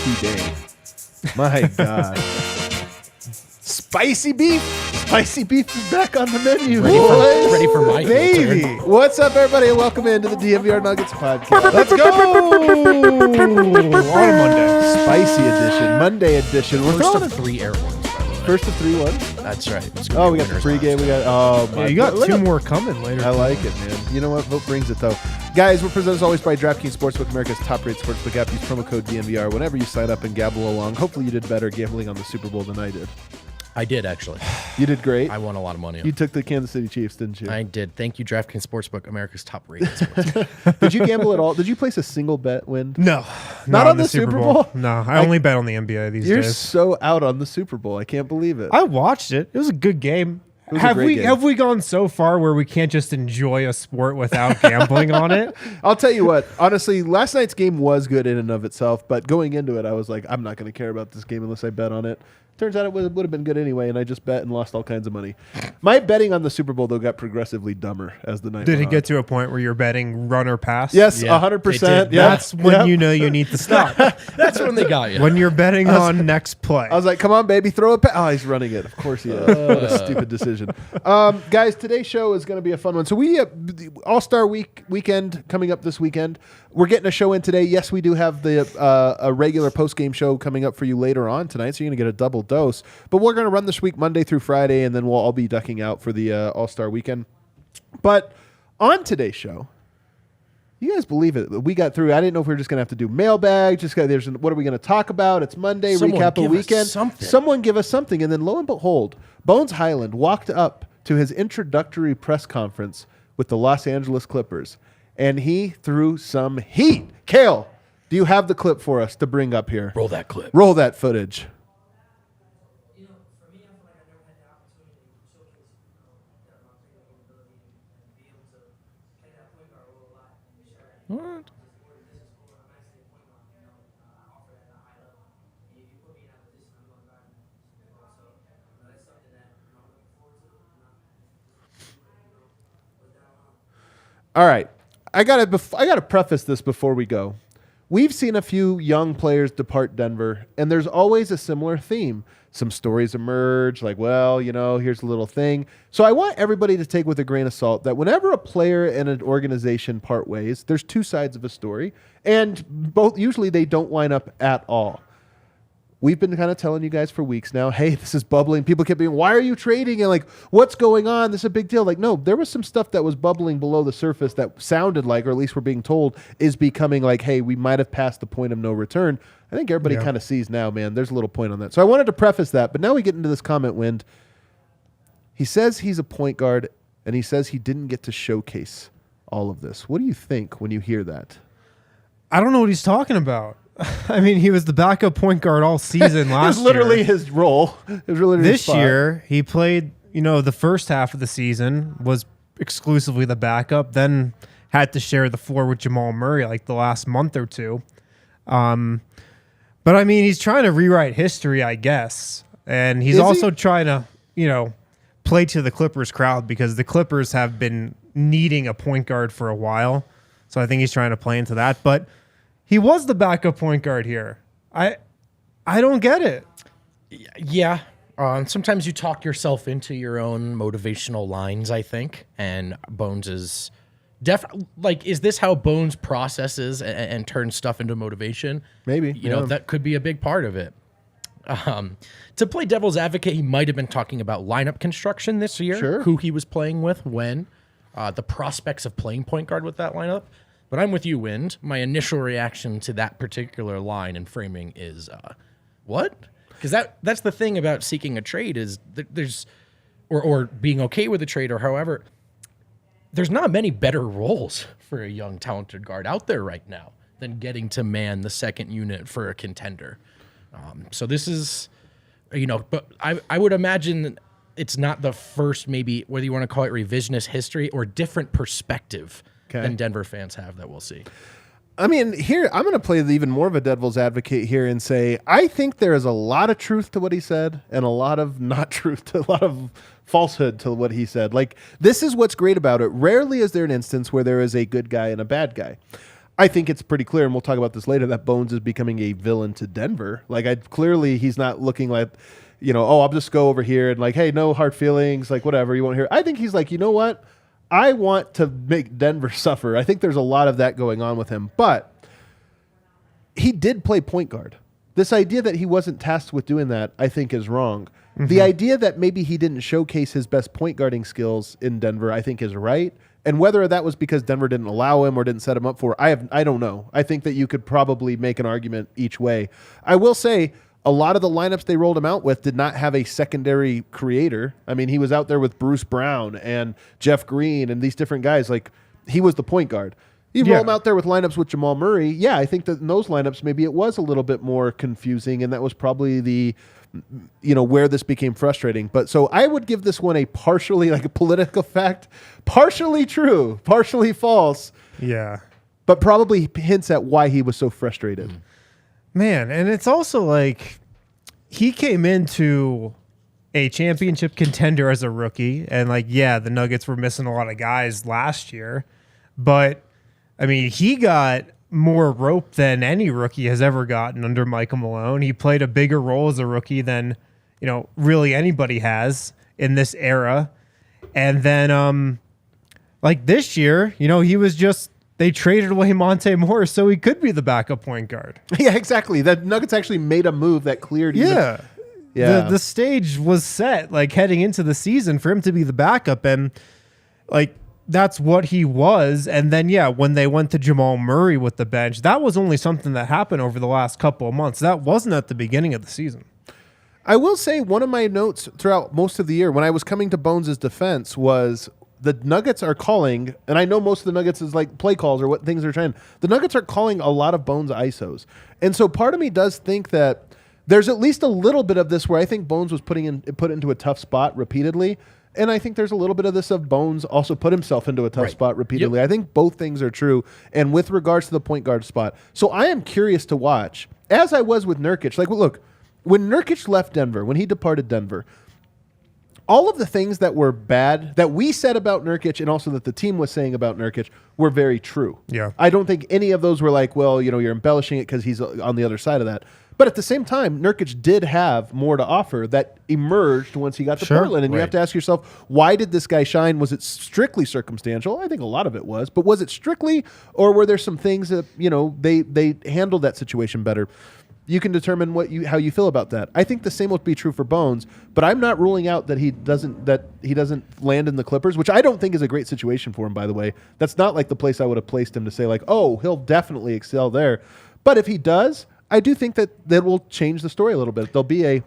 turkey day. My God. Spicy beef. Spicy beef is back on the menu. Ready for Mike. Baby. What's up, everybody? And welcome into the DNVR Nuggets Podcast. Let's go. On Monday. Spicy edition. Monday edition. We're First of 3 air ones. First of 3 ones? That's right. Oh, we got the pregame. We got. Oh, my. Yeah, you got 2 more coming later. I like it, man. You know what? Vote brings it, though. Guys, we're presented as always by DraftKings Sportsbook, America's top-rated sportsbook app. Use promo code DNVR whenever you sign up and gamble along. Hopefully you did better gambling on the Super Bowl than I did. I did, actually. You did great. I won a lot of money. You took the Kansas City Chiefs, didn't you? I did. Thank you, DraftKings Sportsbook, America's top-rated sportsbook. Did you gamble at all? Did you place a single bet, Wind? No. Not on the Super Bowl? No, I only bet on the NBA these You're days. so out on the Super Bowl. I can't believe it. I watched it. It was a good game. It was a great game. Have we gone so far where we can't just enjoy a sport without gambling on it? I'll tell you what. Honestly, last night's game was good in and of itself, but going into it, I was like, I'm not going to care about this game unless I bet on it. Turns out it would have been good anyway, and I just bet and lost all kinds of money. My betting on the Super Bowl, though, got progressively dumber as the night Did went it on. get to a point where you're betting run or pass? Yes, Yeah, 100%. it did. Yeah. That's when you know you need to stop. That's when they got you. When you're betting on next play. I was like, come on, baby, throw a pass. Oh, he's running it. Of course he is. What a stupid decision. Guys, today's show is going to be a fun one. So we All-Star weekend coming up this weekend. We're getting a show in today. Yes, we do have the a regular post-game show coming up for you later on tonight, so you're going to get a double dose. But we're going to run this week Monday through Friday, and then we'll all be ducking out for the All-Star weekend. But on today's show, you guys believe it? We got through. I didn't know if we were just going to have to do mailbag. There's what are we going to talk about? It's Monday. Someone recap give a us weekend. something. Someone give us something, and then lo and behold, Bones Hyland walked up to his introductory press conference with the Los Angeles Clippers, and he threw some heat. Kale, do you have the clip for us to bring up here? Roll that clip. Roll that footage. What? All right. I gotta preface this before we go. We've seen a few young players depart Denver, and there's always a similar theme. Some stories emerge, like, well, here's a little thing. So I want everybody to take with a grain of salt that whenever a player and an organization part ways, there's 2 sides of a story, and usually they don't line up at all. We've been kind of telling you guys for weeks now, hey, this is bubbling. People kept being, why are you trading? And like, what's going on? This is a big deal. Like, no, there was some stuff that was bubbling below the surface that sounded like, or at least we're being told, is becoming like, hey, we might have passed the point of no return. I think everybody kind of sees now, man, there's a little point on that. So I wanted to preface that, but now we get into this comment, Wind. He says he's a point guard, and he says he didn't get to showcase all of this. What do you think when you hear that? I don't know what he's talking about. I mean, he was the backup point guard all season last year. It was literally his role. It was really This year, he played, the first half of the season was exclusively the backup, then had to share the floor with Jamal Murray like the last month or two. But, I mean, he's trying to rewrite history, I guess. And he's also trying to, play to the Clippers crowd because the Clippers have been needing a point guard for a while. So I think he's trying to play into that. But he was the backup point guard here. I don't get it. Yeah. Sometimes you talk yourself into your own motivational lines, I think. And Bones is is this how Bones processes and turns stuff into motivation? Maybe. That could be a big part of it. To play devil's advocate, he might have been talking about lineup construction this year, who he was playing with, when, the prospects of playing point guard with that lineup. But I'm with you, Wind. My initial reaction to that particular line and framing is, what? Because that's the thing about seeking a trade is there's, or being okay with a trade, or however, there's not many better roles for a young, talented guard out there right now than getting to man the second unit for a contender. So this is, but I would imagine it's not the first, maybe, whether you want to call it revisionist history or different perspective than Denver fans have that we'll see. I mean, here, I'm going to play even more of a devil's advocate here and say, I think there is a lot of truth to what he said and a lot of not truth to a lot of falsehood to what he said. Like, this is what's great about it. Rarely is there an instance where there is a good guy and a bad guy. I think it's pretty clear, and we'll talk about this later, that Bones is becoming a villain to Denver. Like, clearly he's not looking like, I'll just go over here and like, hey, no hard feelings, like whatever, you won't hear. I think he's like, you know what? I want to make Denver suffer. I think there's a lot of that going on with him, but he did play point guard. This idea that he wasn't tasked with doing that, I think, is wrong. Mm-hmm. The idea that maybe he didn't showcase his best point guarding skills in Denver, I think, is right. And whether that was because Denver didn't allow him or didn't set him up for, I don't know. I think that you could probably make an argument each way. I will say a lot of the lineups they rolled him out with did not have a secondary creator. I mean, he was out there with Bruce Brown and Jeff Green and these different guys. Like, he was the point guard. You roll him out there with lineups with Jamal Murray. Yeah, I think that in those lineups, maybe it was a little bit more confusing, and that was probably the, where this became frustrating. But so I would give this one a partially, like a political fact, partially true, partially false. Yeah. But probably hints at why he was so frustrated. Man, and it's also like he came into a championship contender as a rookie, and like, yeah, the Nuggets were missing a lot of guys last year, but I mean, he got more rope than any rookie has ever gotten under Michael Malone. He played a bigger role as a rookie than, really anybody has in this era. And then, like this year, he was just, they traded away Monte Morris so he could be the backup point guard. Yeah, exactly. The Nuggets actually made a move that cleared. Yeah. The stage was set, like heading into the season for him to be the backup. And like, that's what he was. And then, when they went to Jamal Murray with the bench, that was only something that happened over the last couple of months. That wasn't at the beginning of the season. I will say one of my notes throughout most of the year when I was coming to Bones' defense was the Nuggets are calling, and I know most of the Nuggets is like play calls or what things they're trying. The Nuggets are calling a lot of Bones ISOs. And so part of me does think that there's at least a little bit of this where I think Bones was put into a tough spot repeatedly. And I think there's a little bit of this of Bones also put himself into a tough spot repeatedly. Yep. I think both things are true. And with regards to the point guard spot. So I am curious to watch, as I was with Nurkic. Like, look, when Nurkic left Denver, when he departed Denver, all of the things that were bad that we said about Nurkic and also that the team was saying about Nurkic were very true. Yeah. I don't think any of those were like, well, you're embellishing it because he's on the other side of that. But at the same time, Nurkic did have more to offer that emerged once he got to Portland. And you have to ask yourself, why did this guy shine? Was it strictly circumstantial? I think a lot of it was. But was it strictly, or were there some things that, they handled that situation better? You can determine how you feel about that. I think the same would be true for Bones, but I'm not ruling out that he doesn't land in the Clippers, which I don't think is a great situation for him, by the way. That's not like the place I would have placed him to say like, oh, he'll definitely excel there. But if he does, I do think that will change the story a little bit. There'll be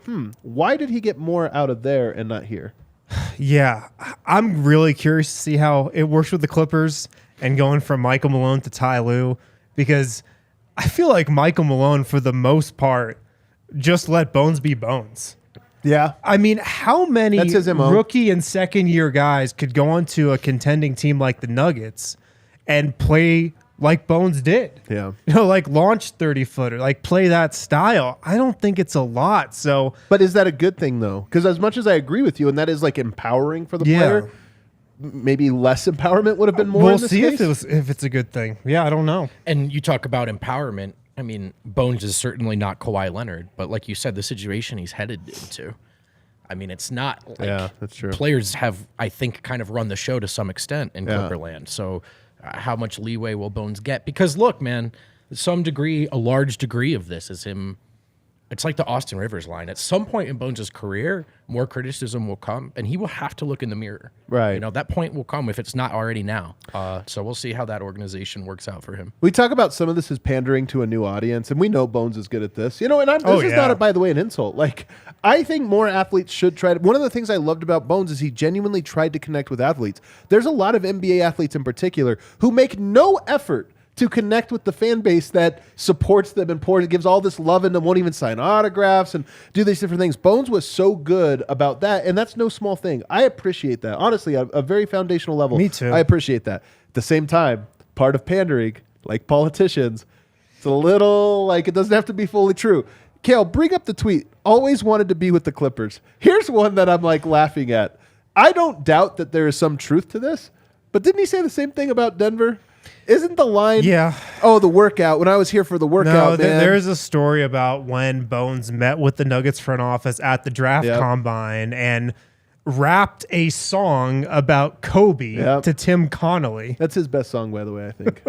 why did he get more out of there and not here? Yeah, I'm really curious to see how it works with the Clippers and going from Michael Malone to Ty Lue, because I feel like Michael Malone, for the most part, just let Bones be Bones. Yeah. I mean, how many rookie and second-year guys could go onto a contending team like the Nuggets and play like Bones did? Yeah. Like launch 30-footer, like play that style. I don't think it's a lot. So, but is that a good thing, though? Because as much as I agree with you, and that is like empowering for the player, maybe less empowerment would have been more. We'll see if it's a good thing. Yeah, I don't know. And you talk about empowerment. I mean, Bones is certainly not Kawhi Leonard, but like you said, the situation he's headed into. I mean, it's not like that's true. Players have, I think, kind of run the show to some extent in Clipperland. So how much leeway will Bones get? Because look, man, a large degree of this is him. It's like the Austin Rivers line. At some point in Bones' career, more criticism will come, and he will have to look in the mirror. Right. That point will come if it's not already now. So we'll see how that organization works out for him. We talk about some of this as pandering to a new audience, and we know Bones is good at this. And this is not, by the way, an insult. Like, I think more athletes should try to. One of the things I loved about Bones is he genuinely tried to connect with athletes. There's a lot of NBA athletes in particular who make no effort to connect with the fan base that supports them and gives all this love and them, won't even sign autographs and do these different things. Bones was so good about that, and that's no small thing. I appreciate that. Honestly, a very foundational level. Me too. I appreciate that. At the same time, part of pandering, like politicians, it's a little like it doesn't have to be fully true. Kale, bring up the tweet. Always wanted to be with the Clippers. Here's one that I'm like laughing at. I don't doubt that there is some truth to this, but didn't he say the same thing about Denver? Isn't the line? Yeah. Oh, the workout. When I was here for the workout, man. There's a story about when Bones met with the Nuggets front office at the draft combine and rapped a song about Kobe to Tim Connolly. That's his best song, by the way, I think.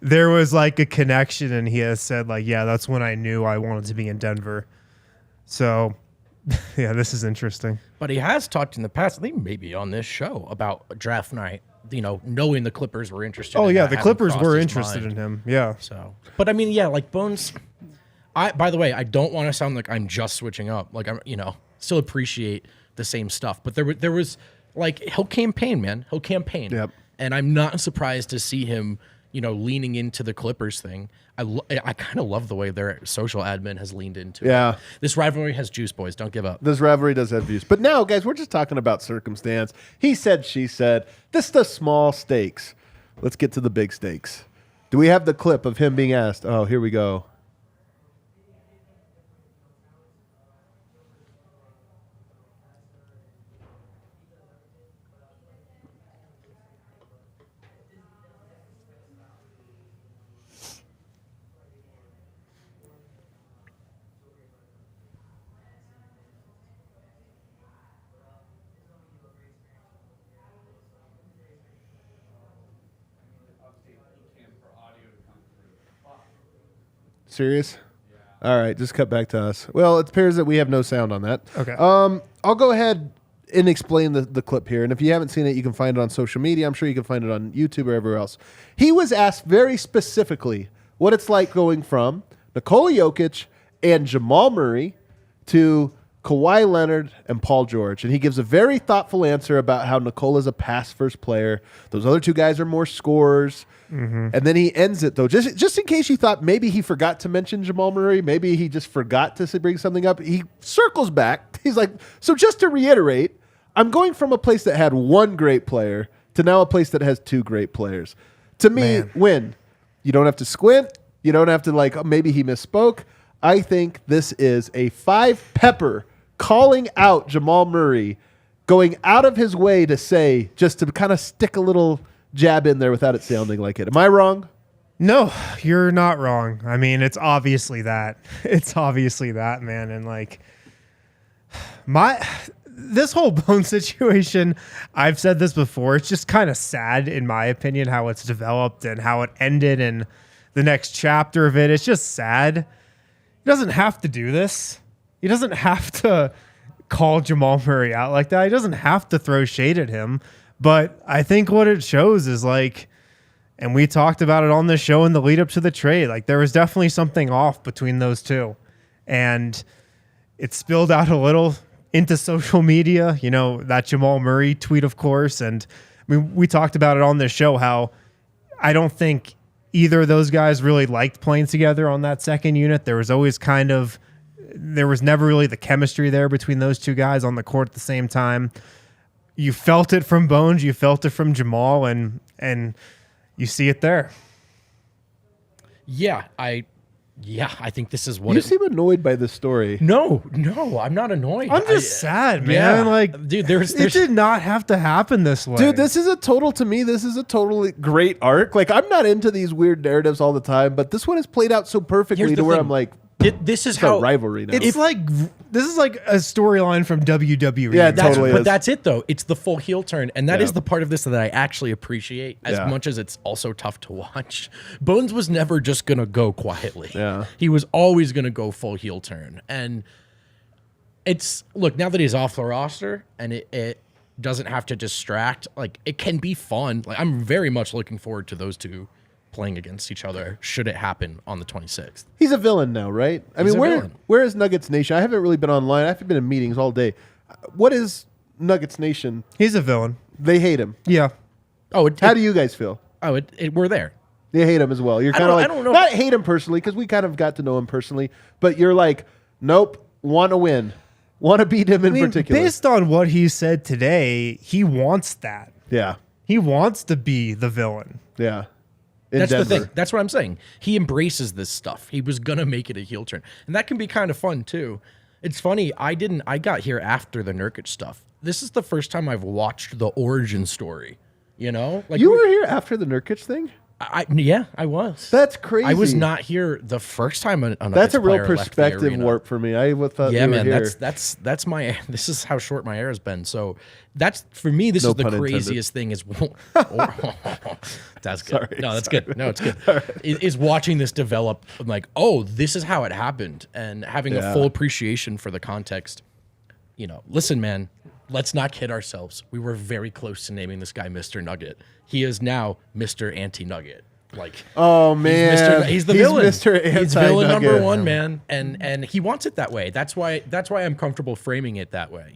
There was like a connection, and he has said, like, yeah, that's when I knew I wanted to be in Denver. So, yeah, this is interesting. But he has talked in the past, I think maybe on this show, about draft night, knowing the Clippers were interested in him, the Clippers were interested in him. Yeah. So, but I mean, yeah, like Bones, by the way, I don't want to sound like I'm just switching up. Like, I'm, still appreciate the same stuff. But there was like, he'll campaign, man. He'll campaign. Yep. And I'm not surprised to see him, leaning into the Clippers thing. I kind of love the way their social admin has leaned into it. This rivalry has juice, boys. Don't give up. This rivalry does have juice. But now, guys, we're just talking about circumstance. He said, she said. This is the small stakes. Let's get to the big stakes. Do we have the clip of him being asked? Oh, here we go. Serious? All right, just cut back to us. Well, it appears that we have no sound on that. Okay. I'll go ahead and explain the clip here. And if you haven't seen it, you can find it on social media. I'm sure you can find it on YouTube or everywhere else. He was asked very specifically what it's like going from Nikola Jokic and Jamal Murray to Kawhi Leonard and Paul George. And he gives a very thoughtful answer about how Nikola's a pass-first player. Those other two guys are more scorers. Mm-hmm. And then he ends it, though. Just in case you thought maybe he forgot to mention Jamal Murray, maybe he just forgot to bring something up, he circles back. He's like, so just to reiterate, I'm going from a place that had one great player to now a place that has two great players. To me, win. You don't have to squint. You don't have to maybe he misspoke. I think this is a five-pepper calling out Jamal Murray, going out of his way to say, just to kind of stick a little jab in there without it sounding like it. Am I wrong? No, you're not wrong. I mean, it's obviously that. It's obviously that, man. And this whole Bone situation, I've said this before, it's just kind of sad, in my opinion, how it's developed and how it ended and the next chapter of it. It's just sad. He doesn't have to do this. He doesn't have to call Jamal Murray out like that. He doesn't have to throw shade at him. But I think what it shows is and we talked about it on the show in the lead up to the trade, there was definitely something off between those two. And it spilled out a little into social media, that Jamal Murray tweet, of course. And we talked about it on this show, how I don't think either of those guys really liked playing together on that second unit. There was always there was never really the chemistry there between those two guys on the court at the same time. You felt it from Bones, you felt it from Jamal, and you see it there. Yeah, I think this is what you seem annoyed by this story. No, I'm not annoyed. I'm just sad, man. Yeah, dude, it did not have to happen this way. Dude, this is a totally great arc. I'm not into these weird narratives all the time, but this one has played out so perfectly to where I'm like, this is how rivalry now. This is like a storyline from WWE. Yeah, totally. But that's it though. It's the full heel turn, and that is the part of this that I actually appreciate as much as it's also tough to watch. Bones was never just gonna go quietly. Yeah, he was always gonna go full heel turn, and now that he's off the roster and it doesn't have to distract. It can be fun. I'm very much looking forward to those two playing against each other should it happen on the 26th. He's a villain now, right? Where is Nuggets Nation? I haven't really been online. I haven't been in meetings all day. What is Nuggets Nation? He's a villain. They hate him. Yeah. How do you guys feel? We're there. They hate him as well. You're kind of I don't know. Not hate him personally, because we kind of got to know him personally, but you're like, nope, want to win. Want to beat him in particular. Based on what he said today, he wants that. Yeah. He wants to be the villain. Yeah. That's Denver. The thing. That's what I'm saying. He embraces this stuff. He was going to make it a heel turn. And that can be kind of fun, too. It's funny. I got here after the Nurkic stuff. This is the first time I've watched the origin story. You were here after the Nurkic thing? I was. That's crazy. I was not here the first time That's a real perspective warp for me. I thought yeah, you were man. here. That's my. This is how short my hair has been. So that's for me. This is the craziest thing. Is that's good. Sorry, no, that's good. No, it's good. Right. Is watching this develop. I'm like, oh, this is how it happened, and having a full appreciation for the context. Listen, man. Let's not kid ourselves. We were very close to naming this guy Mr. Nugget. He is now Mr. AntiNugget. Oh man, he's the villain. Mr. AntiNugget. He's villain number one, man, and he wants it that way. That's why I'm comfortable framing it that way.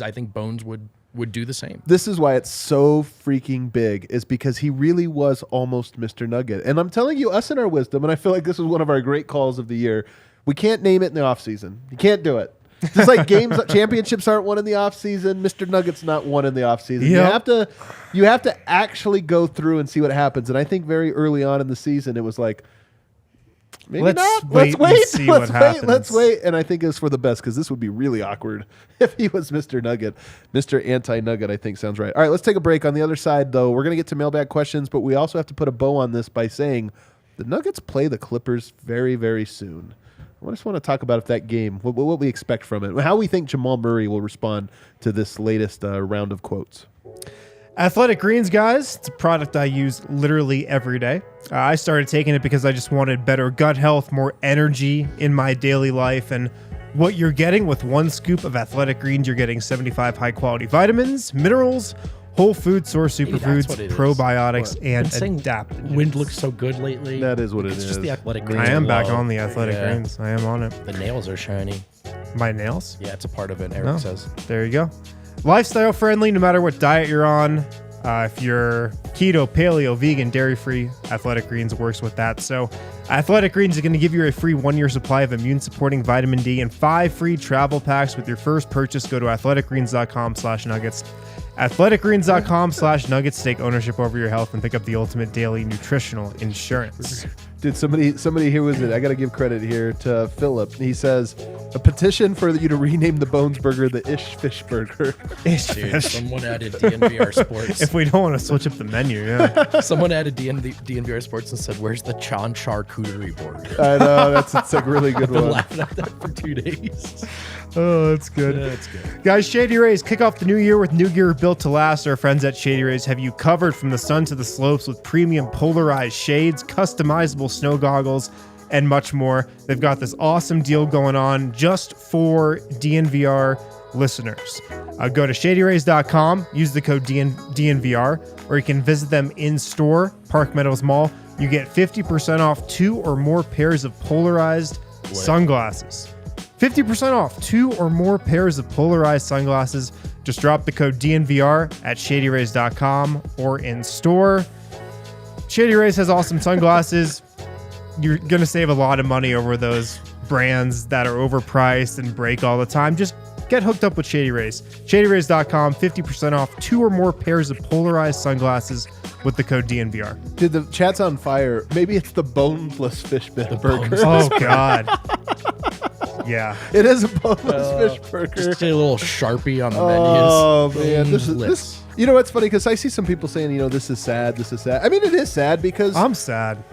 I think Bones would do the same. This is why it's so freaking big, is because he really was almost Mr. Nugget. And I'm telling you, us in our wisdom, and I feel like this is one of our great calls of the year. We can't name it in the offseason. You can't do it. Just like championships aren't won in the offseason, Mr. Nugget's not won in the offseason. Yep. You have to actually go through and see what happens. And I think very early on in the season, it was like, maybe not. Let's wait. Let's wait. And I think it's for the best, because this would be really awkward if he was Mr. Nugget. Mr. Anti-Nugget, I think sounds right. All right, let's take a break. On the other side, though, we're going to get to mailbag questions, but we also have to put a bow on this by saying the Nuggets play the Clippers very, very soon. I just want to talk about that game, what we expect from it, how we think Jamal Murray will respond to this latest round of quotes. Athletic Greens, guys. It's a product I use literally every day. I started taking it because I just wanted better gut health, more energy in my daily life. And what you're getting with one scoop of Athletic Greens, you're getting 75 high-quality vitamins, minerals, whole food source superfoods, probiotics, and adaptogens. Wind looks so good lately. That is what it is. It's just the Athletic Greens. I am back on the Athletic Greens. I am on it. The nails are shiny. My nails? Yeah, it's a part of it, Eric says. There you go. Lifestyle friendly, no matter what diet you're on. If you're keto, paleo, vegan, dairy-free, Athletic Greens works with that. So Athletic Greens is going to give you a free 1-year supply of immune-supporting vitamin D and 5 free travel packs with your first purchase. Go to athleticgreens.com/nuggets. athleticgreens.com/nuggets. Take ownership over your health and pick up the ultimate daily nutritional insurance. Dude, somebody here was it. I got to give credit here to Philip. He says, a petition for you to rename the Bones Burger the Ish Fish Burger. Ish Dude, Fish. someone added DNVR Sports. If we don't want to switch up the menu, yeah. Someone added DNVR Sports and said, where's the Chan Charcuterie board? I know, that's a really good I've been one. laughing at that for 2 days. Oh, that's good. Yeah, that's good. Guys, Shady Rays kick off the new year with new gear built to last. Our friends at Shady Rays have you covered from the sun to the slopes with premium polarized shades, customizable snow goggles, and much more. They've got this awesome deal going on just for DNVR listeners. Go to shadyrays.com, use the code DNVR, or you can visit them in store, Park Meadows Mall. You get 50% off 2 or more pairs of polarized sunglasses. 50% off 2 or more pairs of polarized sunglasses. Just drop the code DNVR at shadyrays.com or in store. Shady Rays has awesome sunglasses. You're going to save a lot of money over those brands that are overpriced and break all the time. Just get hooked up with Shady Rays. ShadyRays.com, 50% off 2 or more pairs of polarized sunglasses with the code DNVR. Dude, the chat's on fire. Maybe it's the boneless fish burger. Oh, God. Yeah. It is a boneless fish burger. Just a little Sharpie on the menus. Oh, man. This. You know what's funny? Because I see some people saying, this is sad, this is sad. I mean, it is sad because... I'm sad.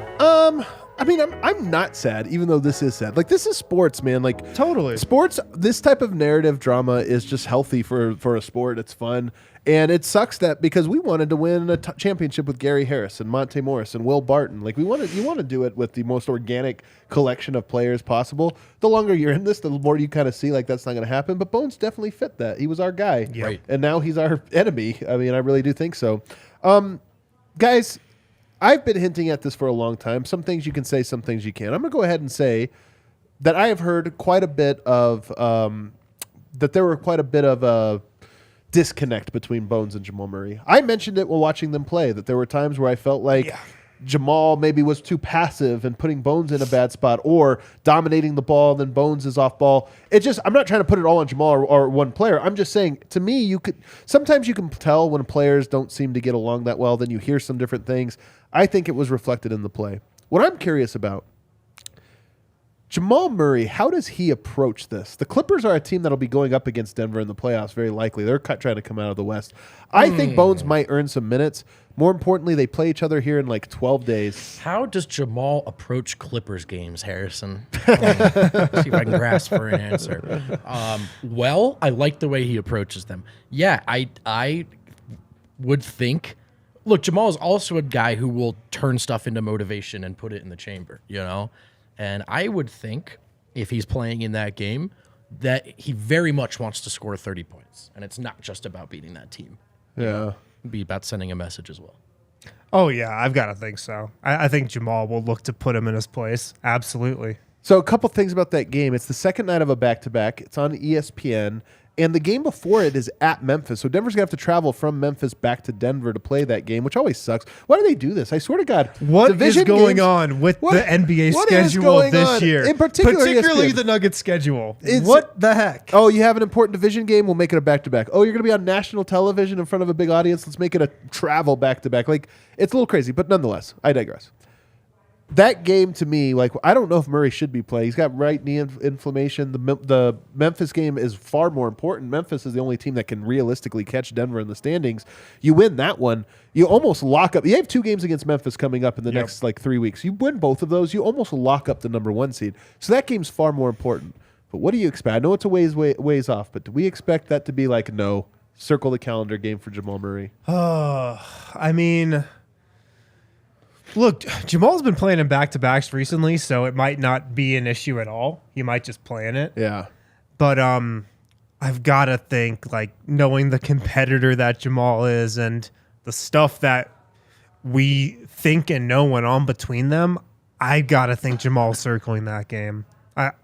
I mean, I'm not sad, even though this is sad. Like, this is sports, man. Like, totally. Sports, this type of narrative drama is just healthy for a sport. It's fun. And it sucks that because we wanted to win a championship with Gary Harris and Monte Morris and Will Barton. Like, you want to do it with the most organic collection of players possible. The longer you're in this, the more you kind of see, like, that's not going to happen. But Bones definitely fit that. He was our guy. Yep. Right. And now he's our enemy. I mean, I really do think so. Guys... I've been hinting at this for a long time. Some things you can say, some things you can't. I'm going to go ahead and say that I have heard quite a bit of that there were quite a bit of a disconnect between Bones and Jamal Murray. I mentioned it while watching them play, that there were times where I felt like Jamal maybe was too passive and putting Bones in a bad spot, or dominating the ball and then Bones is off ball. I'm not trying to put it all on Jamal or one player. I'm just saying, to me, sometimes you can tell when players don't seem to get along that well. Then you hear some different things. I think it was reflected in the play. What I'm curious about, Jamal Murray, how does he approach this? The Clippers are a team that'll be going up against Denver in the playoffs, very likely. They're trying to come out of the West. I think Bones might earn some minutes. More importantly, they play each other here in like 12 days. How does Jamal approach Clippers games, Harrison? See if I can grasp for an answer. Well, I like the way he approaches them. Yeah, I would think. Look, Jamal is also a guy who will turn stuff into motivation and put it in the chamber, you know? And I would think if he's playing in that game that he very much wants to score 30 points. And it's not just about beating that team. Yeah. It'd be about sending a message as well. Oh, yeah, I've got to think so. I think Jamal will look to put him in his place. Absolutely. So a couple things about that game. It's the second night of a back-to-back. It's on ESPN. And the game before it is at Memphis. So Denver's going to have to travel from Memphis back to Denver to play that game, which always sucks. Why do they do this? I swear to God. What is going on with the NBA schedule this year? In particularly the Nuggets schedule. What the heck? Oh, you have an important division game? We'll make it a back-to-back. Oh, you're going to be on national television in front of a big audience? Let's make it a travel back-to-back. Like, it's a little crazy, but nonetheless, I digress. That game to me, like, I don't know if Murray should be playing. He's got right knee inflammation. The Memphis game is far more important. Memphis is the only team that can realistically catch Denver in the standings. You win that one, you almost lock up. You have 2 games against Memphis coming up in the next, 3 weeks. You win both of those, you almost lock up the number 1 seed. So that game's far more important. But what do you expect? I know it's a ways off, but do we expect that to be like, no, circle the calendar game for Jamal Murray? I mean... Look, Jamal's been playing in back-to-backs recently, so it might not be an issue at all. He might just play in it. Yeah. But I've got to think, like, knowing the competitor that Jamal is and the stuff that we think and know went on between them, I got to think Jamal's circling that game.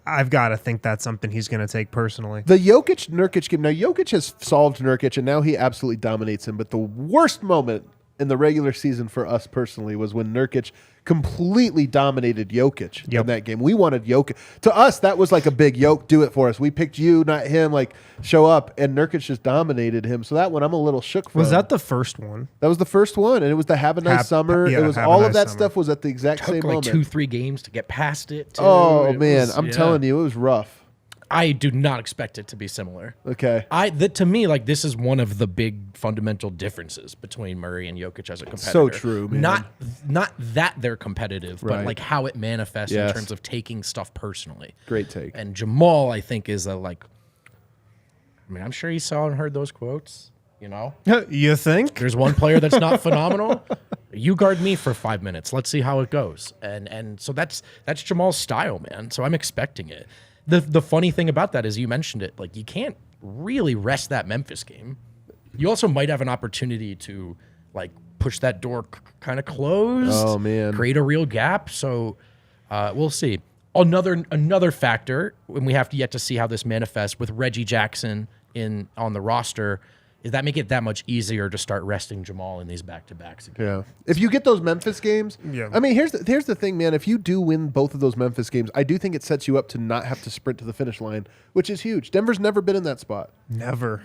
I've got to think that's something he's going to take personally. The Jokic-Nurkic game, now Jokic has solved Nurkic, and now he absolutely dominates him, but the worst moment in the regular season for us personally was when Nurkic completely dominated Jokic in that game. We wanted Jokic. To us, that was like a big yoke, do it for us. We picked you, not him, like show up, and Nurkic just dominated him. So that one I'm a little shook from. Was that the first one? That was the first one, and it was the Have a Nice Summer. It was all of that stuff was at the exact same moment. Took like 2-3 games to get past it. Too. Oh, man, I'm telling you, it was rough. I do not expect it to be similar. Okay. To me, like, this is one of the big fundamental differences between Murray and Jokic as a competitor. So true, man. Not that they're competitive, but like how it manifests in terms of taking stuff personally. Great take. And Jamal, I think, is I'm sure he saw and heard those quotes, you know? You think? There's one player that's not phenomenal. You guard me for 5 minutes. Let's see how it goes. And so that's Jamal's style, man. So I'm expecting it. The funny thing about that is you mentioned it. Like, you can't really rest that Memphis game. You also might have an opportunity to, like, push that door kind of closed. Oh, man. Create a real gap. So we'll see. Another factor, and we have yet to see how this manifests with Reggie Jackson on the roster, is that make it that much easier to start resting Jamal in these back-to-backs again. Yeah. If you get those Memphis games, I mean, here's the thing, man. If you do win both of those Memphis games, I do think it sets you up to not have to sprint to the finish line, which is huge. Denver's never been in that spot. Never.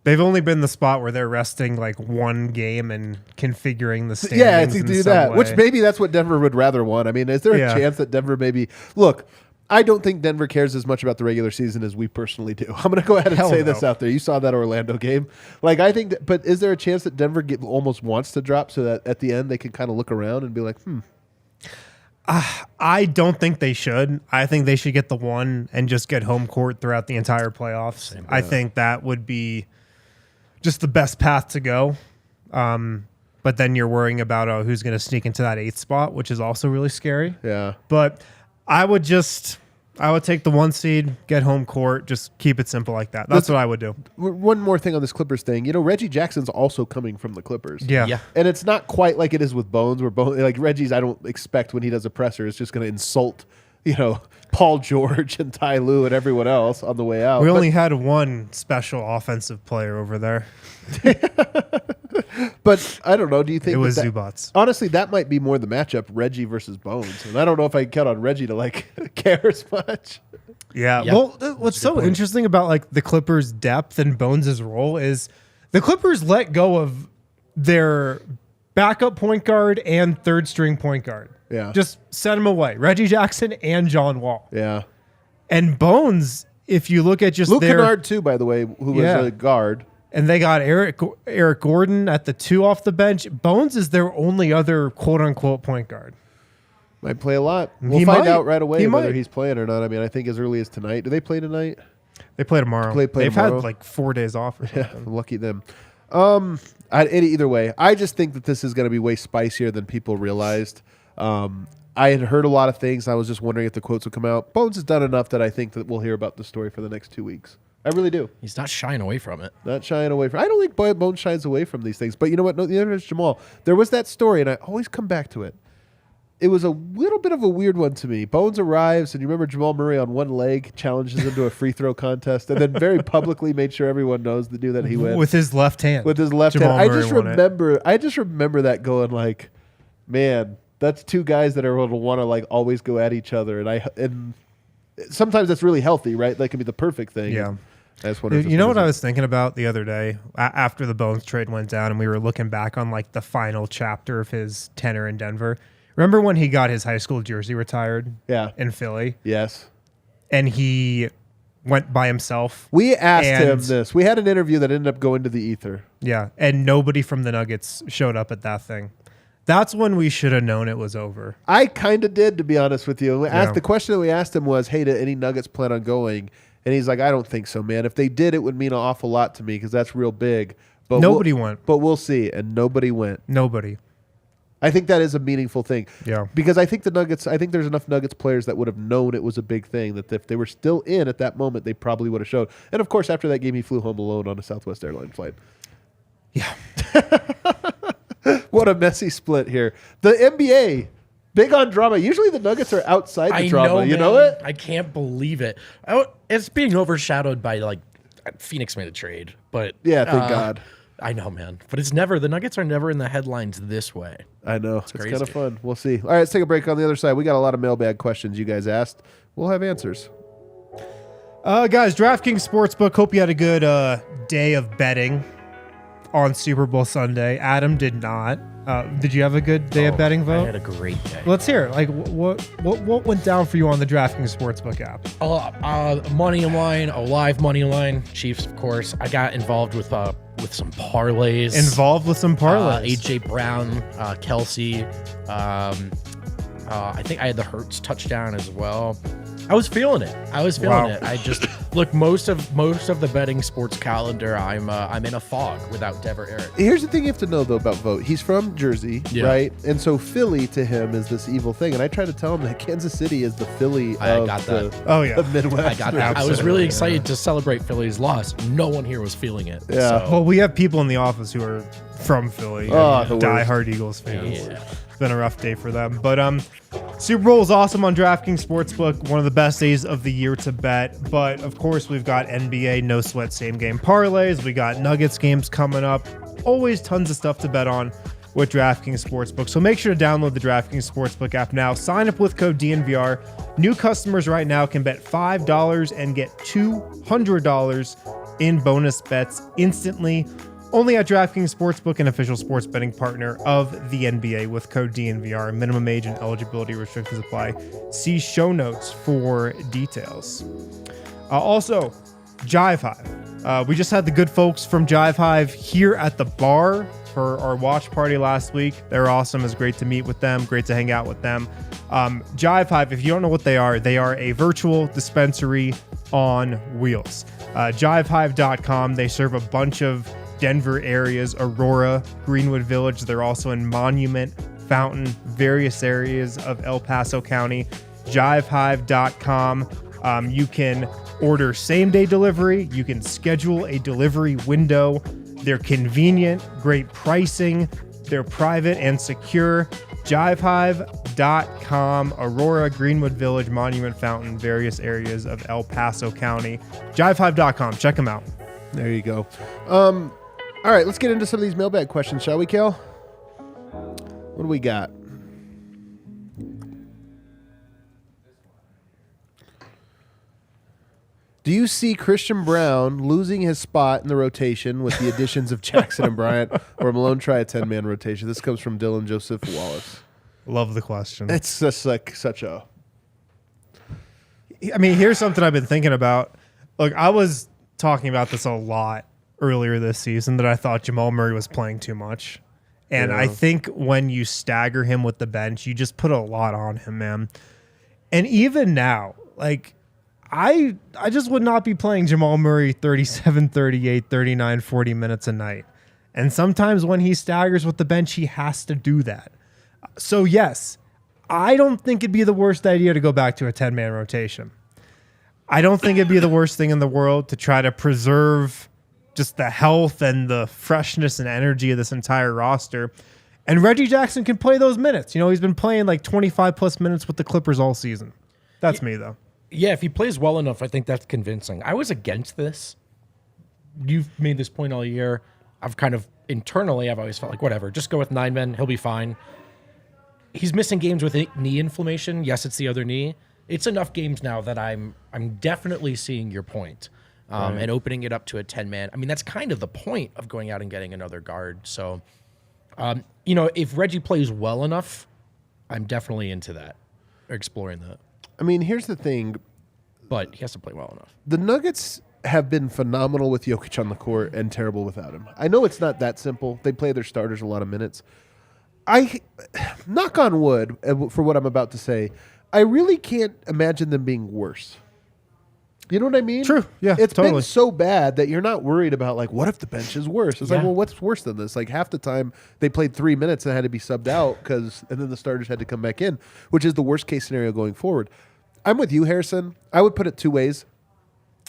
They've only been the spot where they're resting like one game and configuring the standings. Yeah, to do that, which maybe that's what Denver would rather want. I mean, is there a chance that Denver maybe – look – I don't think Denver cares as much about the regular season as we personally do. I'm going to go ahead and say this out there. You saw that Orlando game. Like, I think but is there a chance that Denver almost wants to drop so that at the end they can kind of look around and be like, I don't think they should. I think they should get the one and just get home court throughout the entire playoffs. I think that would be just the best path to go. But then you're worrying about who's going to sneak into that 8th spot, which is also really scary. Yeah. But I would take the 1 seed, get home court, just keep it simple like that. That's what I would do. One more thing on this Clippers thing. You know, Reggie Jackson's also coming from the Clippers. Yeah. And it's not quite like it is with Bones, where Bones, like Reggie's, I don't expect when he does a presser, it's just going to insult, Paul George and Ty Lue and everyone else on the way out. We only had one special offensive player over there. But I don't know. Do you think it was Zubats? Honestly, that might be more the matchup, Reggie versus Bones. And I don't know if I can count on Reggie to care as much. Yeah. Well, what's so interesting about the Clippers' depth and Bones' role is the Clippers let go of their backup point guard and third string point guard. Yeah. Just send them away. Reggie Jackson and John Wall. Yeah. And Bones, if you look at just Luke Kennard, too, by the way, who was a guard. And they got Eric Gordon at the 2 off the bench. Bones is their only other quote-unquote point guard. Might play a lot. We'll find out right away whether he's playing or not. I mean, I think as early as tonight. Do they play tonight? They play tomorrow. They've had like 4 days off or something. Yeah, lucky them. Either way, I just think that this is going to be way spicier than people realized. I had heard a lot of things. I was just wondering if the quotes would come out. Bones has done enough that I think that we'll hear about the story for the next 2 weeks. I really do. He's not shying away from it. Not shying away from it. I don't think Bones shies away from these things. But you know what? No, the other is Jamal. There was that story, and I always come back to it. It was a little bit of a weird one to me. Bones arrives, and you remember Jamal Murray on one leg challenges him to a free throw contest, and then very publicly made sure everyone knows that he wins with his left hand. With his left Jamal hand. Murray I just remember that going like, man, that's two guys that are going to want to like always go at each other, and sometimes that's really healthy, right? That can be the perfect thing. Yeah. I just wonder. You know what I was thinking about the other day after the Bones trade went down, and we were looking back on like the final chapter of his tenure in Denver. Remember when he got his high school jersey retired? Yeah. In Philly? Yes. And he went by himself. We asked him this. We had an interview that ended up going to the ether. Yeah. And nobody from the Nuggets showed up at that thing. That's when we should have known it was over. I kind of did, to be honest with you. The question that we asked him was, hey, did any Nuggets plan on going? And he's like, I don't think so, man. If they did, it would mean an awful lot to me because that's real big. But nobody went. But we'll see. And nobody went. Nobody. I think that is a meaningful thing. Yeah. Because I think there's enough Nuggets players that would have known it was a big thing, that if they were still in at that moment, they probably would have showed. And of course, after that game, he flew home alone on a Southwest Airlines flight. Yeah. What a messy split here. The NBA, big on drama. Usually the Nuggets are outside the drama. You know it? I can't believe it. It's being overshadowed by like Phoenix made a trade, but yeah, thank God. I know, man. But the Nuggets are never in the headlines this way. I know. It's kind of fun. We'll see. All right, let's take a break. On the other side, we got a lot of mailbag questions you guys asked. We'll have answers. Guys, DraftKings Sportsbook, hope you had a good day of betting on Super Bowl Sunday. Adam did not. Did you have a good day of betting, Vogt? I had a great day. Let's hear it. Like, what went down for you on the DraftKings Sportsbook app? Money line, a live money line. Chiefs, of course. I got involved with some parlays. AJ Brown, Kelsey. I think I had the Hurts touchdown as well. I was feeling it. I just look most of the betting sports calendar. I'm in a fog without Dever Eric. Here's the thing you have to know though about Vogt. He's from Jersey, right? And so Philly to him is this evil thing. And I try to tell him that Kansas City is the Philly of the Midwest. I got that. I was really excited to celebrate Philly's loss. No one here was feeling it. Yeah. So. Well, we have people in the office who are from Philly. Diehard Eagles fans. Yeah. It's been a rough day for them. But Super Bowl is awesome on DraftKings Sportsbook. One of the best days of the year to bet. But, of course, we've got NBA no sweat same game parlays. We got Nuggets games coming up. Always tons of stuff to bet on with DraftKings Sportsbook. So make sure to download the DraftKings Sportsbook app now. Sign up with code DNVR. New customers right now can bet $5 and get $200 in bonus bets instantly. Only at DraftKings Sportsbook, an official sports betting partner of the NBA, with code DNVR. Minimum age and eligibility restrictions apply. See show notes for details. Also, Jive Hive. We just had the good folks from Jive Hive here at the bar for our watch party last week. They're awesome. It's great to meet with them. Great to hang out with them. Jive Hive, if you don't know what they are a virtual dispensary on wheels. JiveHive.com. They serve a bunch of Denver areas, Aurora, Greenwood Village. They're also in Monument, Fountain, various areas of El Paso County. JiveHive.com. You can order same-day delivery. You can schedule a delivery window. They're convenient, great pricing. They're private and secure. JiveHive.com. Aurora, Greenwood Village, Monument, Fountain, various areas of El Paso County. JiveHive.com. Check them out. There you go. All right, let's get into some of these mailbag questions, shall we, Kel? What do we got? Do you see Christian Braun losing his spot in the rotation with the additions of Jackson and Bryant, or Malone try a 10-man rotation? This comes from Dylan Joseph Wallace. Love the question. It's just like such a... I mean, here's something I've been thinking about. Look, I was talking about this a lot earlier this season that I thought Jamal Murray was playing too much. And I think when you stagger him with the bench, you just put a lot on him, man. And even now, like, I just would not be playing Jamal Murray 37, 38, 39, 40 minutes a night. And sometimes when he staggers with the bench, he has to do that. So, yes, I don't think it'd be the worst idea to go back to a 10-man rotation. I don't think it'd be the worst thing in the world to try to preserve just the health and the freshness and energy of this entire roster. And Reggie Jackson can play those minutes. You know, he's been playing like 25-plus minutes with the Clippers all season. That's me, though. Yeah, if he plays well enough, I think that's convincing. I was against this. You've made this point all year. I've kind of internally, I've always felt like, whatever, just go with 9 men. He'll be fine. He's missing games with knee inflammation. Yes, it's the other knee. It's enough games now that I'm definitely seeing your point. And opening it up to a 10-man. I mean, that's kind of the point of going out and getting another guard. So, you know, if Reggie plays well enough, I'm definitely into that, exploring that. I mean, here's the thing. But he has to play well enough. The Nuggets have been phenomenal with Jokic on the court and terrible without him. I know it's not that simple. They play their starters a lot of minutes. Knock on wood for what I'm about to say, I really can't imagine them being worse. You know what I mean? True. Yeah, It's totally. been so bad that you're not worried about, like, what if the bench is worse? It's like, well, what's worse than this? Like, half the time they played 3 minutes and had to be subbed out and then the starters had to come back in, which is the worst case scenario going forward. I'm with you, Harrison. I would put it 2 ways.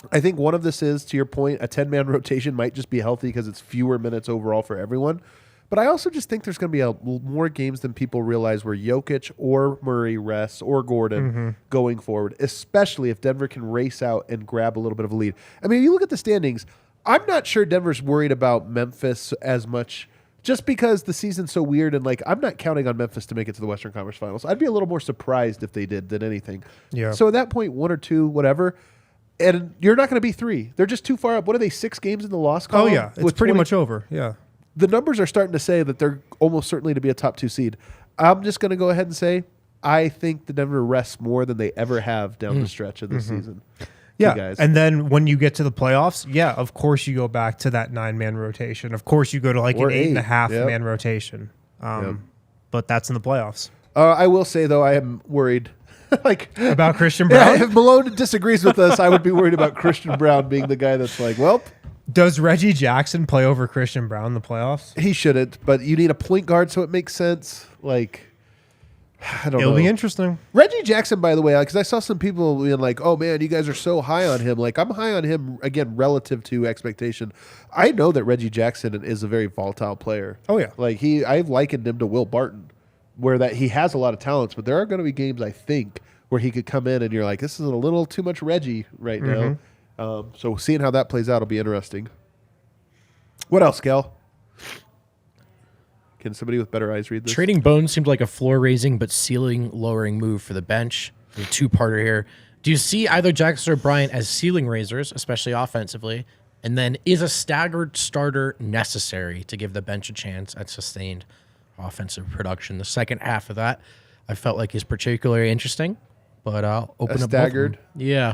I think one of this is, to your point, a 10-man rotation might just be healthy because it's fewer minutes overall for everyone. But I also just think there's going to be more games than people realize where Jokic or Murray rests or Gordon going forward, especially if Denver can race out and grab a little bit of a lead. I mean, if you look at the standings, I'm not sure Denver's worried about Memphis as much just because the season's so weird. And, like, I'm not counting on Memphis to make it to the Western Conference Finals. I'd be a little more surprised if they did than anything. Yeah. So at that point, 1 or 2, whatever. And you're not going to be 3. They're just too far up. What are they, 6 games in the loss column? Oh, yeah. It's pretty much over. Yeah. The numbers are starting to say that they're almost certainly to be a top 2 seed. I'm just going to go ahead and say I think the Denver rests more than they ever have down the stretch of this season. Yeah, guys. And then when you get to the playoffs, yeah, of course you go back to that 9-man rotation. Of course you go to like Or an 8. 8.5-man rotation. But that's in the playoffs. I will say, though, I am worried. About Christian Braun? Yeah, if Malone disagrees with us, I would be worried about Christian Braun being the guy that's like, well... Does Reggie Jackson play over Christian Braun in the playoffs? He shouldn't, but you need a point guard so it makes sense. Like, I don't know. It'll be interesting. Reggie Jackson, by the way, because I saw some people being like, oh, man, you guys are so high on him. Like, I'm high on him, again, relative to expectation. I know that Reggie Jackson is a very volatile player. Oh, yeah. Like, I've likened him to Will Barton, where that he has a lot of talents, but there are going to be games, I think, where he could come in and you're like, this is a little too much Reggie right now. So seeing how that plays out will be interesting. What else, Gal? Can somebody with better eyes read this? Trading Bones seemed like a floor-raising but ceiling-lowering move for the bench. The 2-parter here. Do you see either Jackson or Bryant as ceiling raisers, especially offensively? And then is a staggered starter necessary to give the bench a chance at sustained offensive production? The second half of that I felt like is particularly interesting, but I'll open up staggered? both of them. Yeah.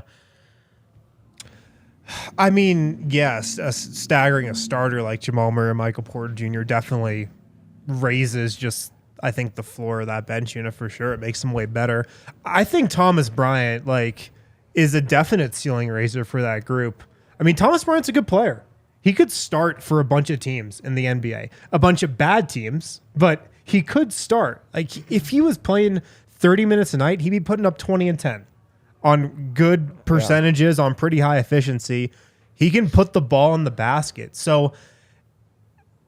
I mean, yes, staggering a starter like Jamal Murray and Michael Porter Jr. definitely raises just, I think, the floor of that bench unit for sure. It makes them way better. I think Thomas Bryant, is a definite ceiling raiser for that group. I mean, Thomas Bryant's a good player. He could start for a bunch of teams in the NBA, a bunch of bad teams, but he could start. Like, if he was playing 30 minutes a night, he'd be putting up 20 and 10. On good percentages, on pretty high efficiency. He can put the ball in the basket. So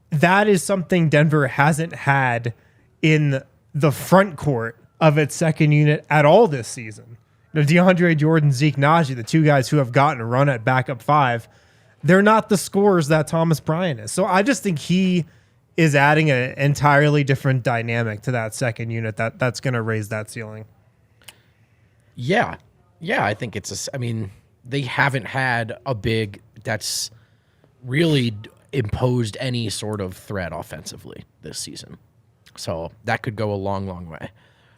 that is something Denver hasn't had in the front court of its second unit at all this season. DeAndre Jordan, Zeke Naji, the 2 guys who have gotten a run at backup 5, they're not the scorers that Thomas Bryant is. So I just think he is adding an entirely different dynamic to that second unit that's going to raise that ceiling. Yeah. Yeah, I think they haven't had a big that's really imposed any sort of threat offensively this season. So that could go a long, long way.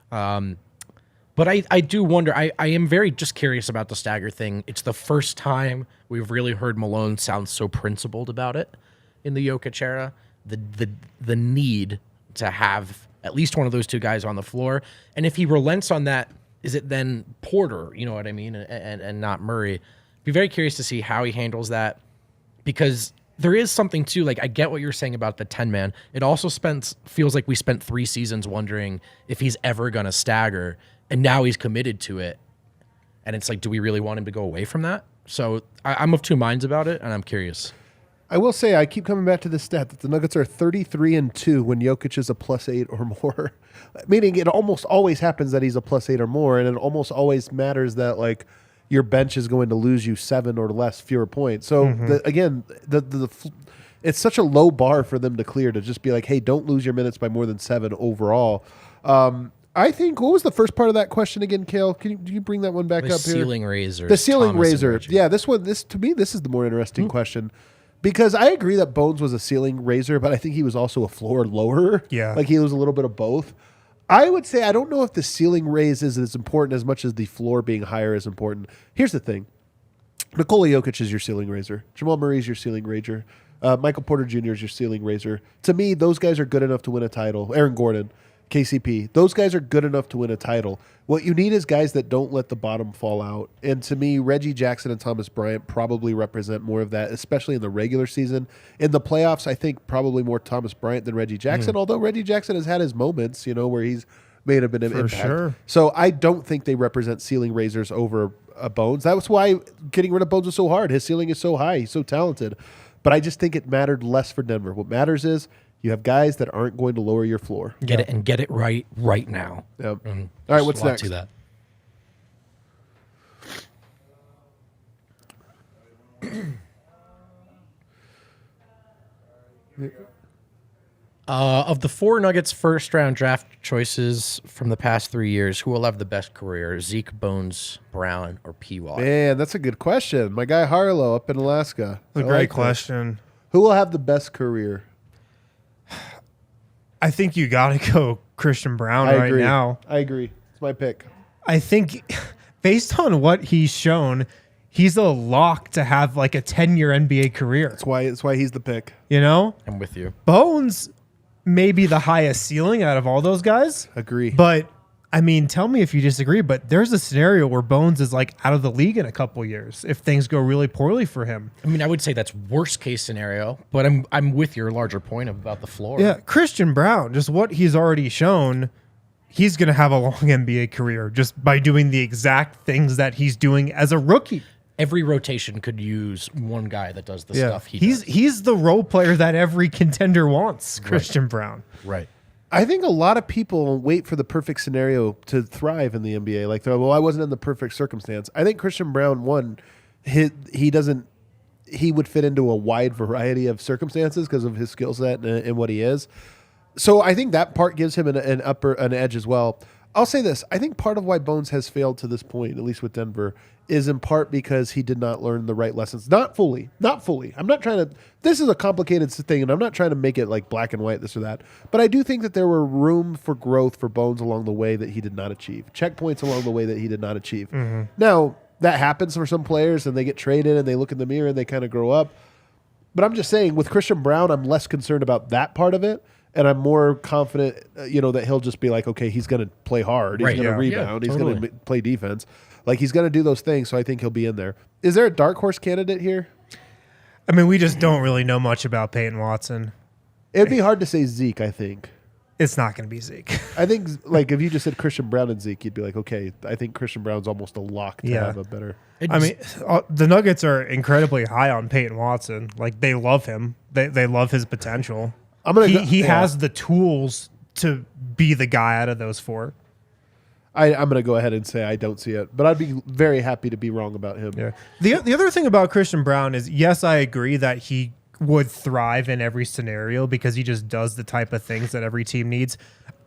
But I do wonder, I am very just curious about the stagger thing. It's the first time we've really heard Malone sound so principled about it in the Jokic era. The need to have at least one of those two guys on the floor. And if he relents on that, is it then Porter, you know what I mean, and not Murray? Be very curious to see how he handles that, because there is something too, like I get what you're saying about the 10-man. It also feels like we spent 3 seasons wondering if he's ever going to stagger, and now he's committed to it. And it's like, do we really want him to go away from that? So I'm of two minds about it, and I'm curious. I will say, I keep coming back to this stat that the Nuggets are 33-2 when Jokic is a +8 or more. Meaning it almost always happens that he's a +8 or more, and it almost always matters that like your bench is going to lose you 7 or less fewer points. So it's such a low bar for them to clear to just be like, hey, don't lose your minutes by more than 7 overall. I think, what was the first part of that question again, Kale? Do you bring that one back up here? Ceiling raiser. The ceiling raiser. Yeah, this to me, this is the more interesting question. Because I agree that Bones was a ceiling raiser, but I think he was also a floor lowerer. Yeah. Like he was a little bit of both. I would say I don't know if the ceiling raise is as important as much as the floor being higher is important. Here's the thing. Nikola Jokic is your ceiling raiser. Jamal Murray is your ceiling raiser. Michael Porter Jr. is your ceiling raiser. To me, those guys are good enough to win a title. Aaron Gordon, KCP, those guys are good enough to win a title. What you need is guys that don't let the bottom fall out. And to me, Reggie Jackson and Thomas Bryant probably represent more of that, especially in the regular season. In the playoffs, I think probably more Thomas Bryant than Reggie Jackson, although Reggie Jackson has had his moments, where he's made a bit of impact. Sure. So I don't think they represent ceiling raisers over Bones. That was why getting rid of Bones was so hard. His ceiling is so high. He's so talented. But I just think it mattered less for Denver. What matters is you have guys that aren't going to lower your floor. Get it right now. Yep. All right, what's next? To that. Of the 4 Nuggets first-round draft choices from the past 3 years, who will have the best career? Zeke, Bones, Braun, or P.Y.? Man, that's a good question. My guy Harlow up in Alaska. That's a great question. Who will have the best career? I think you got to go Christian Braun right now. I agree. It's my pick. I think based on what he's shown, he's a lock to have like a 10-year NBA career. That's why he's the pick. I'm with you. Bones may be the highest ceiling out of all those guys. Agree. But I mean, tell me if you disagree, but there's a scenario where Bones is like out of the league in a couple years if things go really poorly for him. I mean, I would say that's worst case scenario, but I'm with your larger point about the floor. Yeah, Christian Braun, just what he's already shown, he's going to have a long NBA career just by doing the exact things that he's doing as a rookie. Every rotation could use one guy that does the stuff he does. He's the role player that every contender wants, Christian Braun. Right. I think a lot of people wait for the perfect scenario to thrive in the NBA. Like, I wasn't in the perfect circumstance. I think Christian Braun, he would fit into a wide variety of circumstances because of his skill set and what he is. So I think that part gives him an edge as well. I'll say this. I think part of why Bones has failed to this point, at least with Denver, is in part because he did not learn the right lessons. Not fully. I'm not trying to... This is a complicated thing, and I'm not trying to make it like black and white, this or that. But I do think that there were room for growth for Bones along the way that he did not achieve. Checkpoints along the way that he did not achieve. Mm-hmm. Now, that happens for some players, and they get traded, and they look in the mirror, and they kind of grow up. But I'm just saying, with Christian Braun, I'm less concerned about that part of it. And I'm more confident, that he'll just be like, okay, he's going to play hard. He's going to rebound. He's going to play defense. Like, he's going to do those things, so I think he'll be in there. Is there a dark horse candidate here? I mean, we just don't really know much about Peyton Watson. It'd be hard to say Zeke, I think. It's not going to be Zeke. I think, like, if you just said Christian Braun and Zeke, you'd be like, okay, I think Christian Braun's almost a lock to have a better... the Nuggets are incredibly high on Peyton Watson. Like, they love him. They love his potential. He has the tools to be the guy out of those 4. I'm going to go ahead and say I don't see it, but I'd be very happy to be wrong about him. Yeah. The other thing about Christian Braun is, yes, I agree that he would thrive in every scenario because he just does the type of things that every team needs.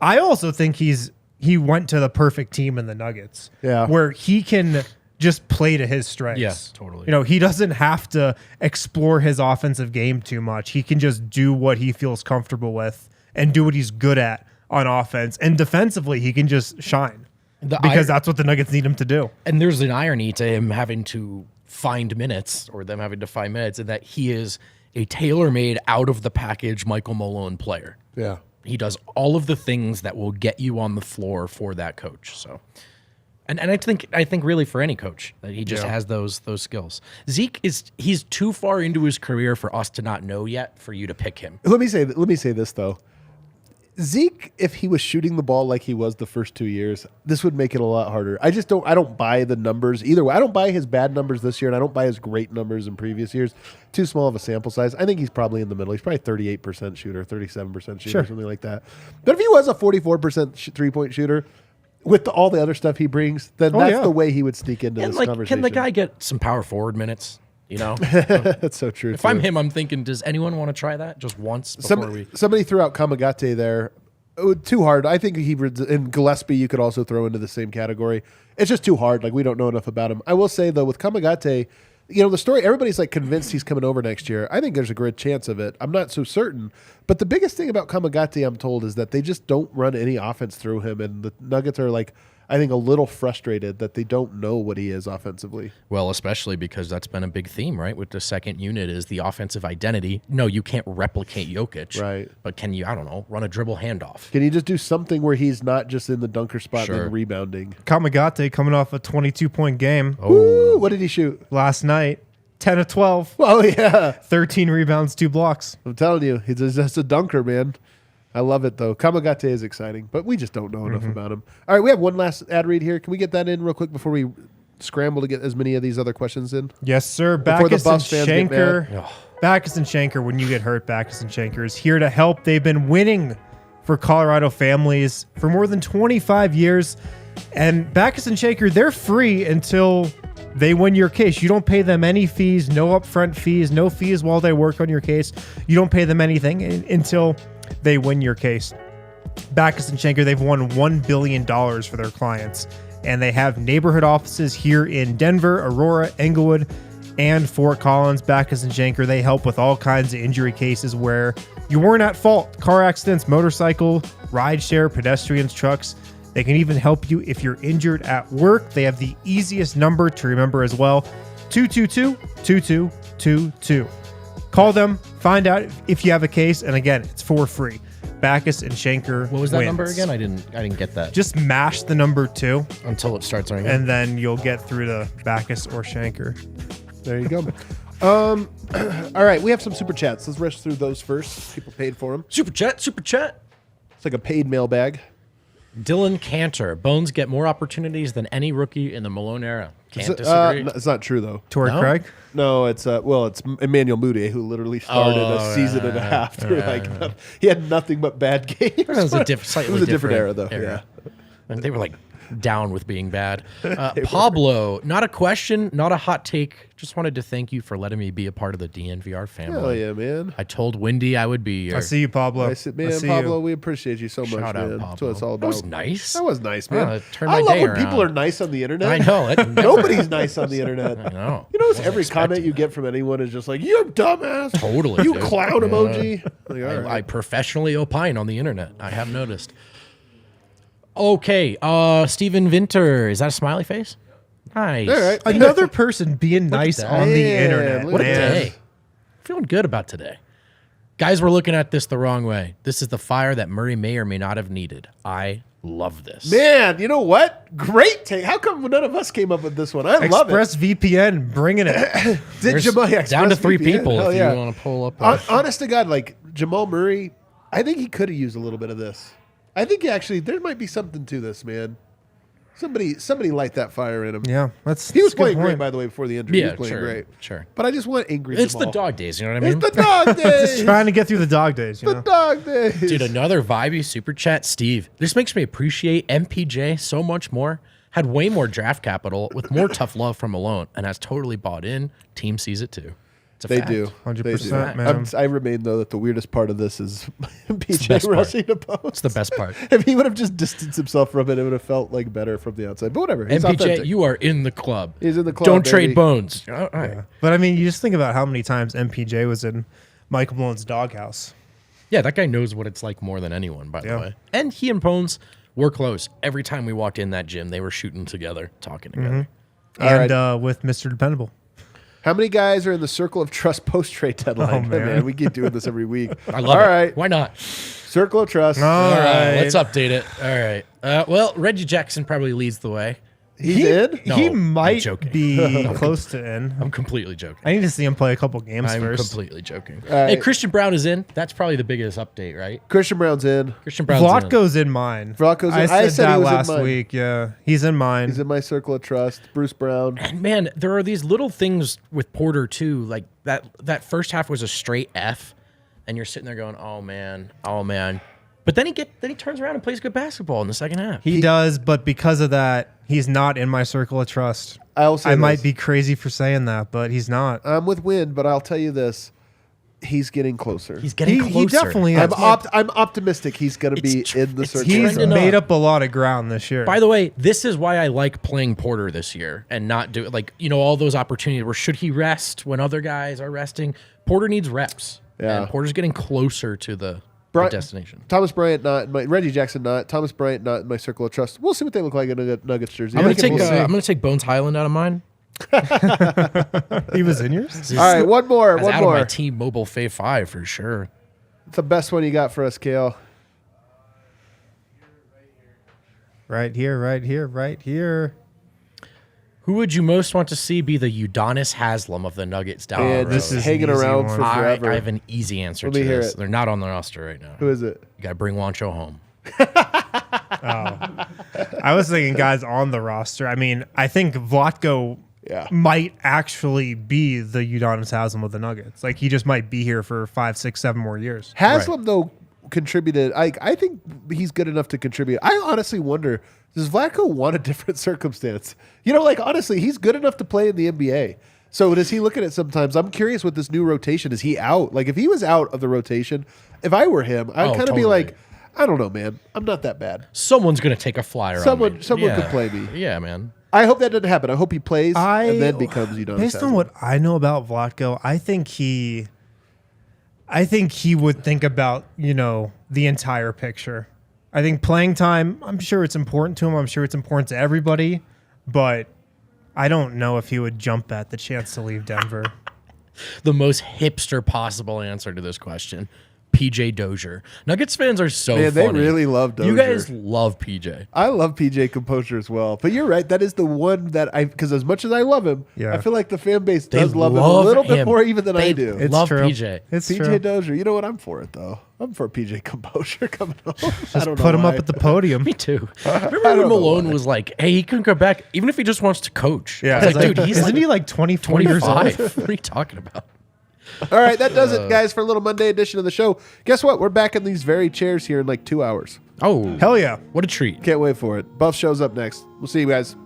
I also think he went to the perfect team in the Nuggets, where he can just play to his strengths. Yes, totally. He doesn't have to explore his offensive game too much. He can just do what he feels comfortable with and do what he's good at on offense. And defensively, he can just shine because that's what the Nuggets need him to do. And there's an irony to him having to find minutes, or them having to find minutes, in that he is a tailor-made, out-of-the-package Michael Malone player. Yeah. He does all of the things that will get you on the floor for that coach. So, and I think really for any coach that he just has those skills. Zeke he's too far into his career for us to not know yet for you to pick him. Let me say this though. Zeke, if he was shooting the ball like he was the first 2 years, this would make it a lot harder. I don't buy the numbers either way. I don't buy his bad numbers this year, and I don't buy his great numbers in previous years. Too small of a sample size. I think he's probably in the middle. He's probably 38% shooter, 37% shooter, something like that. But if he was a 44% three-point shooter with all the other stuff he brings, then that's the way he would sneak into this conversation. Can the guy get some power forward minutes? You know, that's so true. If I'm him, I'm thinking, does anyone want to try that just once before Somebody threw out Kamagate there. Too hard. I think and Gillespie you could also throw into the same category. It's just too hard. Like, we don't know enough about him. I will say though, with Kamagate, the story, everybody's like convinced he's coming over next year. I think there's a great chance of it. I'm not so certain. But the biggest thing about Kamagate, I'm told, is that they just don't run any offense through him, and the Nuggets are like, I think, a little frustrated that they don't know what he is offensively. Well, especially because that's been a big theme, right? With the second unit is the offensive identity. No, you can't replicate Jokic. Right. But can you, I don't know, run a dribble handoff? Can you just do something where he's not just in the dunker spot and rebounding? Kamagate coming off a 22-point game. Ooh, what did he shoot? Last night, 10 of 12. Oh, yeah. 13 rebounds, 2 blocks. I'm telling you, he's just a dunker, man. I love it, though. Kamagate is exciting, but we just don't know enough about him. All right, we have one last ad read here. Can we get that in real quick before we scramble to get as many of these other questions in? Yes, sir. Backus and Shanker. Backus and Shanker, when you get hurt, Backus and Shanker is here to help. They've been winning for Colorado families for more than 25 years. And Backus and Shanker, they're free until they win your case. You don't pay them any fees, no upfront fees, no fees while they work on your case. You don't pay them anything until they win your case. Backus and Shanker, they've won $1 billion for their clients, and they have neighborhood offices here in Denver, Aurora, Englewood, and Fort Collins. Backus and Shanker, they help with all kinds of injury cases where you weren't at fault. Car accidents, motorcycle, rideshare, pedestrians, trucks. They can even help you if you're injured at work. They have the easiest number to remember as well, 222-2222. Call them, find out if you have a case, and again, it's for free. Backus and Shanker. What was that number again? I didn't get that. Just mash the number 2 until it starts ringing, and then you'll get through to Backus or Shanker. There you go. All right, we have some super chats. Let's rush through those first. People paid for them. Super chat. It's like a paid mailbag. Dylan Cantor. Bones get more opportunities than any rookie in the Malone era. Can't disagree. It's not true, though. Torrey Craig? No, it's Emmanuel Moody, who literally started a season and a half through he had nothing but bad games. It was a different era, though. Yeah. And they were like down with being bad. Pablo, not a question, not a hot take. Just wanted to thank you for letting me be a part of the DNVR family. Hell yeah, man. I told Wendy I would be here. I see you, Pablo. Pablo, we appreciate you so much, Shout man. out, Pablo. That's what it's all about. That was nice. That was nice, man. I love when people are nice on the internet. I know. Nobody's nice on the internet. I know. You notice every comment you get from anyone is just like, you dumbass. Totally. You clown emoji. I professionally opine on the internet. I have noticed. Okay, Steven Vinter. Is that a smiley face? Nice. All right. Another person being nice on the internet. What a day. Feeling good about today. Guys, we're looking at this the wrong way. This is the fire that Murray may or may not have needed. I love this. Man, you know what? Great take. How come none of us came up with this one? I love it. ExpressVPN, bringing it. Down to 3 people if you want to pull up. Honest to God, like Jamal Murray, I think he could have used a little bit of this. I think there might be something to this, man. Somebody light that fire in him. Yeah, he was playing great, by the way, before the injury. He was playing great. Sure. But I just want angry It's Jamal. the dog days, you know what I mean? It's the dog days. Just trying to get through the dog days. Dog days. Dude, another vibey super chat. Steve, this makes me appreciate MPJ so much more. Had way more draft capital with more tough love from Malone and has totally bought in. Team sees it too. They do. 100%, man. I remain, though, that the weirdest part of this is PJ rushing to post. It's the best part. If he would have just distanced himself from it, it would have felt like better from the outside. But whatever. He's MPJ, authentic. you are in the club. He's in the club. Don't baby. trade Bones. All right. Yeah. But I mean, you just think about how many times MPJ was in Michael Malone's doghouse. Yeah, that guy knows what it's like more than anyone, by the way. And he and Bones were close. Every time we walked in that gym, they were shooting together, talking together. And with Mr. Dependable. How many guys are in the Circle of Trust post-trade deadline? Oh, man. We keep doing this every week. I love it. All right. Why not? Circle of Trust. All right. Let's update it. All right. Well, Reggie Jackson probably leads the way. He's in? No, he I'm might joking. be close to in. I'm completely joking. I need to see him play a couple games I'm first. completely joking. right. Hey, Christian Brown is in. That's probably the biggest update, right? Christian Brown's in. Christian Brown's in. Vlatko's in mine. Vlatko's in. I I said said he that was in last mine. week. Yeah, he's in mine. He's in my Circle of Trust. Bruce Brown. And man, there are these little things with Porter too. Like that first half was a straight F, and you're sitting there going, "Oh man." But then he turns around and plays good basketball in the second half. He does, but because of that, he's not in my circle of trust. I might be crazy for saying that, but he's not. I'm with Wind, but I'll tell you this. He's getting closer. He's getting closer. He definitely is. I'm optimistic he's going to be in the circle. He's trending made up. up a lot of ground this year. By the way, this is why I like playing Porter this year and not do like all those opportunities where should he rest when other guys are resting. Porter needs reps. Yeah. And Porter's getting closer to the destination. Thomas Bryant not in my Reggie Jackson not. Thomas Bryant not in my Circle of Trust. We'll see what they look like in a Nuggets jersey. I'm gonna take Bones Hyland out of mine. He was in yours? All right, one more. That's out of my T-Mobile Fave 5 for sure. It's the best one you got for us, Kale. Right here. Who would you most want to see be the Udonis Haslem of the Nuggets down the road? this is hanging an easy around one. for forever. I have an easy answer Let to me hear this. it. They're not on the roster right now. Who is it? You got to bring Wancho home. I was thinking guys on the roster. I mean, I think Vlatko might actually be the Udonis Haslem of the Nuggets. Like, he just might be here for 5, 6, 7 more years. Haslem, though, contributed. I think he's good enough to contribute. I honestly wonder, does Vlatko want a different circumstance? Honestly, he's good enough to play in the NBA. So does he look at it sometimes? I'm curious with this new rotation. Is he out? Like, if he was out of the rotation, if I were him, I'd kind of be like, I don't know, man. I'm not that bad. Someone's going to take a flyer on me. Someone could play me. Yeah, man. I hope that doesn't happen. I hope he plays and then becomes Udonis. Based on what I know about Vlatko, I think he would think about, the entire picture. I think playing time, I'm sure it's important to him. I'm sure it's important to everybody, but I don't know if he would jump at the chance to leave Denver. The most hipster possible answer to this question. PJ Dozier. Nuggets fans are so funny. They really love Dozier. You guys love PJ. I love PJ Composure as well. But you're right. That is the one that because as much as I love him, I feel like the fan base does love him a little bit more even than I do. Love PJ. It's PJ true. Dozier. You know what? I'm for it, though. I'm for PJ Composure coming home. Just put him up at the podium. Me too. Remember when Malone was like, hey, he can come back even if he just wants to coach. Yeah. I was like, dude, isn't he like 24 years old? 25. What are you talking about? All right, that does it, guys, for a little Monday edition of the show. Guess what? We're back in these very chairs here in like 2 hours. Oh. Hell yeah. What a treat. Can't wait for it. Buff shows up next. We'll see you guys.